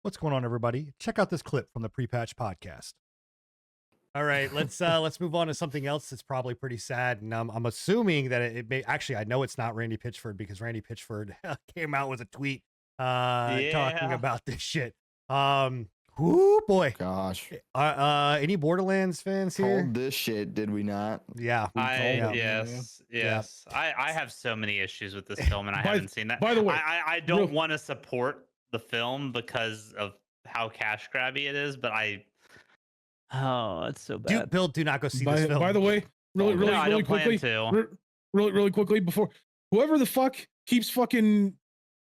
What's going on, everybody? Check out this clip from the Pre-Patch podcast. All right, let's move on to something else that's probably pretty sad, and I'm assuming that it may actually. I know it's not Randy Pitchford because Randy Pitchford came out with a tweet talking about this shit. Whoo boy, Gosh. Any Borderlands fans here? Called this shit, did we not? Yeah, Yes. I have so many issues with this film, and I haven't seen that. By the way, I don't want to support the film because of how cash grabby it is, but oh, it's so bad. Bill, do not go see this film. By the way, really quickly, really quickly, before whoever the fuck keeps fucking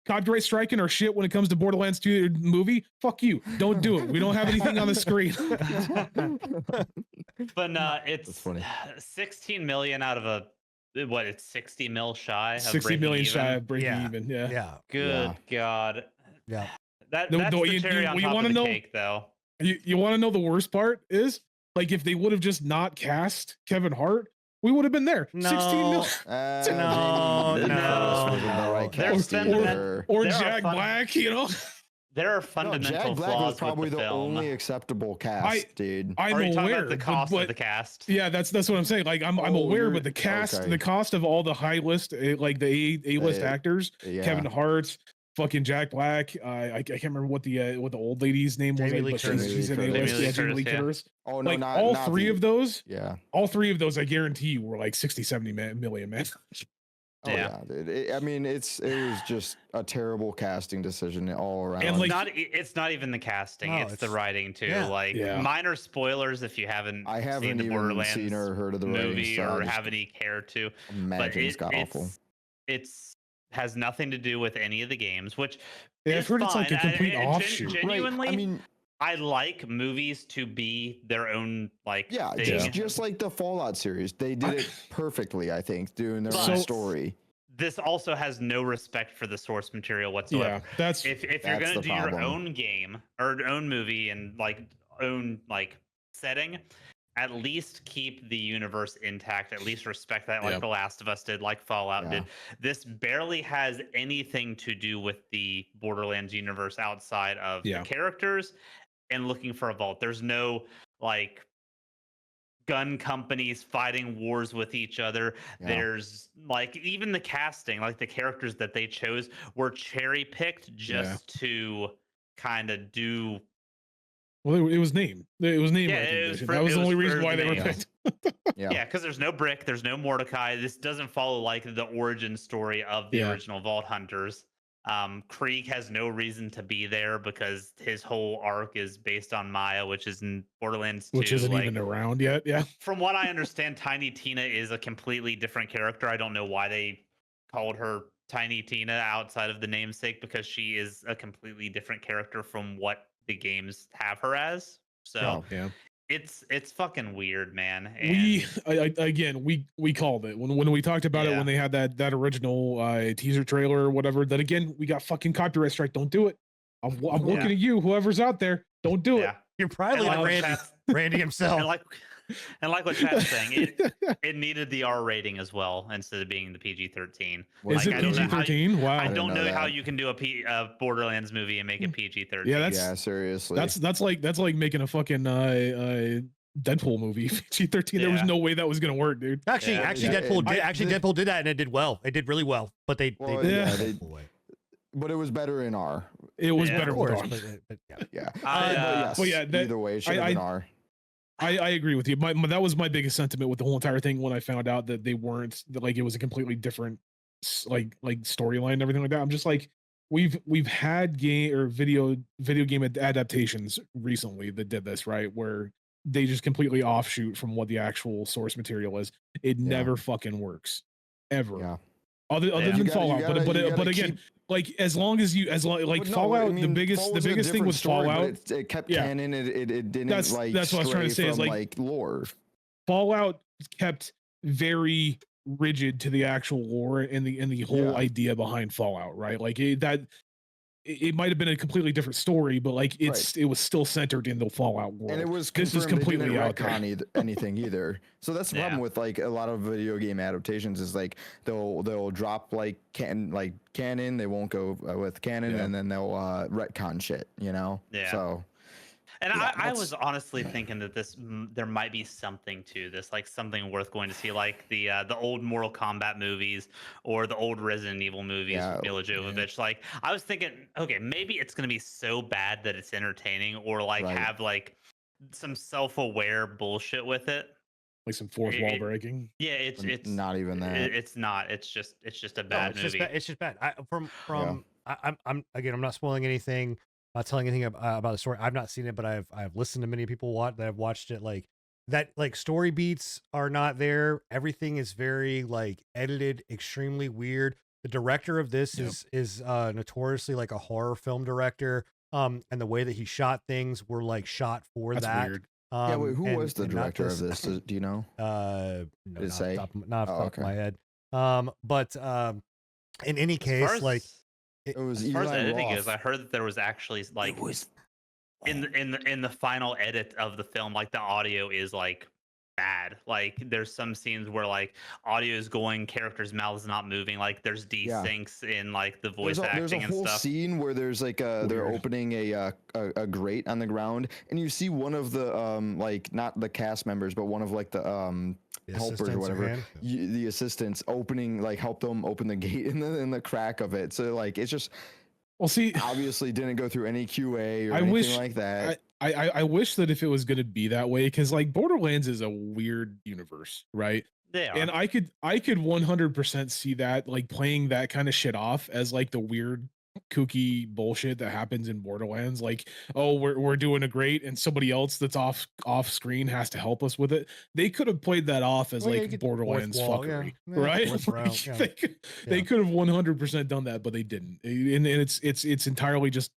copyright striking our shit when it comes to Borderlands 2 movie, fuck you. Don't do it. We don't have anything on the screen. But no, it's That's funny. 16 million out of it's 60 mil shy of 60 million breaking shy even. of breaking even. Yeah. Yeah. Good God. Yeah. That's the cherry on top of the cake, though. You want to know the worst part is, like, if they would have just not cast Kevin Hart, we would have been there. No. 16 million. No. Or Jack Black, you know? There are fundamental Jack Black flaws was probably with the the film. only acceptable cast, dude. I'm Are you talking aware about the cost but of the cast? yeah, that's what I'm saying. Like, I'm aware, you're- but the cast, okay. the cost of all the high list, like the A-list actors, Yeah. Kevin Hart, fucking Jack Black. I can't remember what the old lady's name was. Jamie Lee But Curtis. she's an Jamie Lee A-list. Curtis, Yeah, Jamie Lee yeah. Curtis. Oh no, Like not all not three the- of those. Yeah. All three of those, I guarantee you, were like 60, 70 million, man. Oh yeah, dude. I mean, it was just a terrible casting decision all around. And, like, it's not even the casting; No, it's the writing too. yeah. Minor spoilers if you haven't. I haven't seen the even Borderlands seen or heard of the writing, movie so I or just have any care to. imagine it's got awful. It's has nothing to do with any of the games, which Yeah, is I've heard it's like a fine. complete offshoot. Genuinely, Right. I mean, I like movies to be their own yeah, thing. just like the Fallout series, they did it perfectly. I think doing their But- own story. This also has no respect for the source material whatsoever. Yeah, that's If you're That's gonna the do your problem. own game or own movie and own setting, at least keep the universe intact. At least respect that, like Yep. The Last of Us did, like Fallout Yeah. did. This barely has anything to do with the Borderlands universe outside of Yeah. the characters and looking for a vault. There's no gun companies fighting wars with each other. Yeah. There's even the casting, like the characters that they chose were cherry picked just to kind of do. well, it was name. It was name Yeah, it recognition. was for- That was it the only was reason for why the they were name. picked. Yeah, because there's no Brick, there's no Mordecai. This doesn't follow the origin story of the original Vault Hunters. Krieg has no reason to be there because his whole arc is based on Maya, which is in Borderlands 2. Which isn't even around yet. Yeah. From what I understand, Tiny Tina is a completely different character. I don't know why they called her Tiny Tina outside of the namesake, because she is a completely different character from what the games have her as. So Yeah. it's fucking weird, man. We called it when we talked about it when they had that original teaser trailer or whatever. That again, we got fucking copyright strike. Don't do it. I'm looking at you, whoever's out there. Don't do it. You're probably like Randy himself. And like what Chad's saying, it needed the R rating as well instead of being the PG-13. Is it PG-13? Wow. I don't know that. how you can do a Borderlands movie and make it PG-13. Yeah, seriously. That's like making a fucking Deadpool movie PG-13. There was no way that was gonna work, dude. Actually, Deadpool did that and it did well. It did really well, but they but it was better in R. It was better of course, with R. Either way, it should have been R. I agree with you. That was my biggest sentiment with the whole entire thing when I found out that they weren't, that like it was a completely different like storyline and everything like that. I'm just like, we've had video game adaptations recently that did this, right, where they just completely offshoot from what the actual source material is. It never fucking works ever. Yeah. Other than Fallout, but again, like as long as Fallout, the biggest thing with Fallout, it kept canon. It didn't. That's what I was trying to say. Is like lore. Fallout kept very rigid to the actual lore and the whole idea behind Fallout, right? Like it might have been a completely different story, but like it was still centered in the Fallout world. And it was this is completely they out didn't there. retcon anything either. So that's the problem with like a lot of video game adaptations is like they'll drop like canon, they won't go with canon, and then they'll retcon shit, you know. Yeah. So. And I was honestly thinking that there might be something to this, like something worth going to see, like the old Mortal Kombat movies or the old Resident Evil movies with Mila Jovovich. Like I was thinking, okay, maybe it's gonna be so bad that it's entertaining, or like have like some self-aware bullshit with it, like some fourth wall breaking. Yeah, it's not even that. It's not. It's just a bad movie. It's just bad. I'm again, I'm not spoiling anything. Not telling anything about the story. I've not seen it, but I've listened to many people that have watched it. Like that, like story beats are not there. Everything is very like edited, extremely weird. The director of this is notoriously like a horror film director. And the way that he shot things were like shot for that. Weird. Wait, who was the director of this? Do you know? No, Did it say? Not off the top of my head. But in any case, like. It was as far as editing Roth. goes, I heard that there was actually like in the final edit of the film, like the audio is like bad. Like there's some scenes where like audio is going, characters' mouths not moving. Like there's desyncs in like the voice acting and stuff. There's a whole scene where there's like they're opening a grate on the ground, and you see one of the like not the cast members, but one of like the helpers or whatever, the assistants opening help them open the gate in the crack of it. So like it's just obviously didn't go through any QA or anything like that. I wish that if it was going to be that way, because like Borderlands is a weird universe, right? They are. And I could 100% see that, like playing that kind of shit off as like the weird kooky bullshit that happens in Borderlands. Like, oh, we're doing a great, and somebody else that's off screen has to help us with it. They could have played that off as Borderlands fuckery, right? They could have 100% done that, but they didn't. And it's entirely just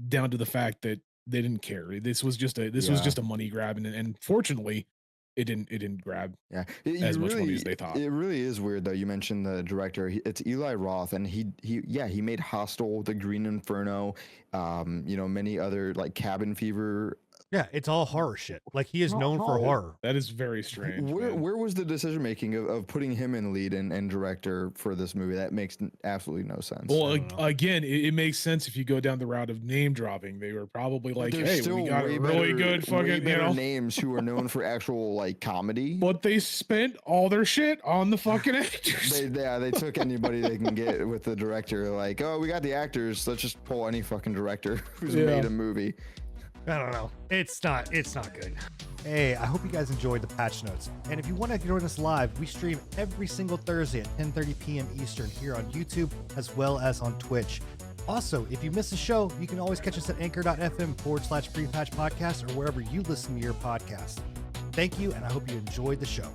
down to the fact that they didn't care. This was just a money grab, and fortunately, it didn't grab as much money as they thought. It really is weird though. You mentioned the director. It's Eli Roth, and he made Hostel, The Green Inferno, many other like Cabin Fever. Yeah, it's all horror shit. Like he is known for horror. That is very strange. Where was the decision making of putting him in lead and director for this movie? That makes absolutely no sense. Well, again, it makes sense if you go down the route of name dropping. They were probably like, "Hey, we got a really good fucking names who are known for actual like comedy." But they spent all their shit on the fucking actors. They took anybody they can get with the director. Like, oh, we got the actors. Let's just pull any fucking director who's made a movie. I don't know. It's not good. Hey, I hope you guys enjoyed the patch notes. And if you want to join us live, we stream every single Thursday at 10:30 p.m. Eastern here on YouTube as well as on Twitch. Also, if you miss a show, you can always catch us at anchor.fm/prepatch podcast or wherever you listen to your podcast. Thank you, and I hope you enjoyed the show.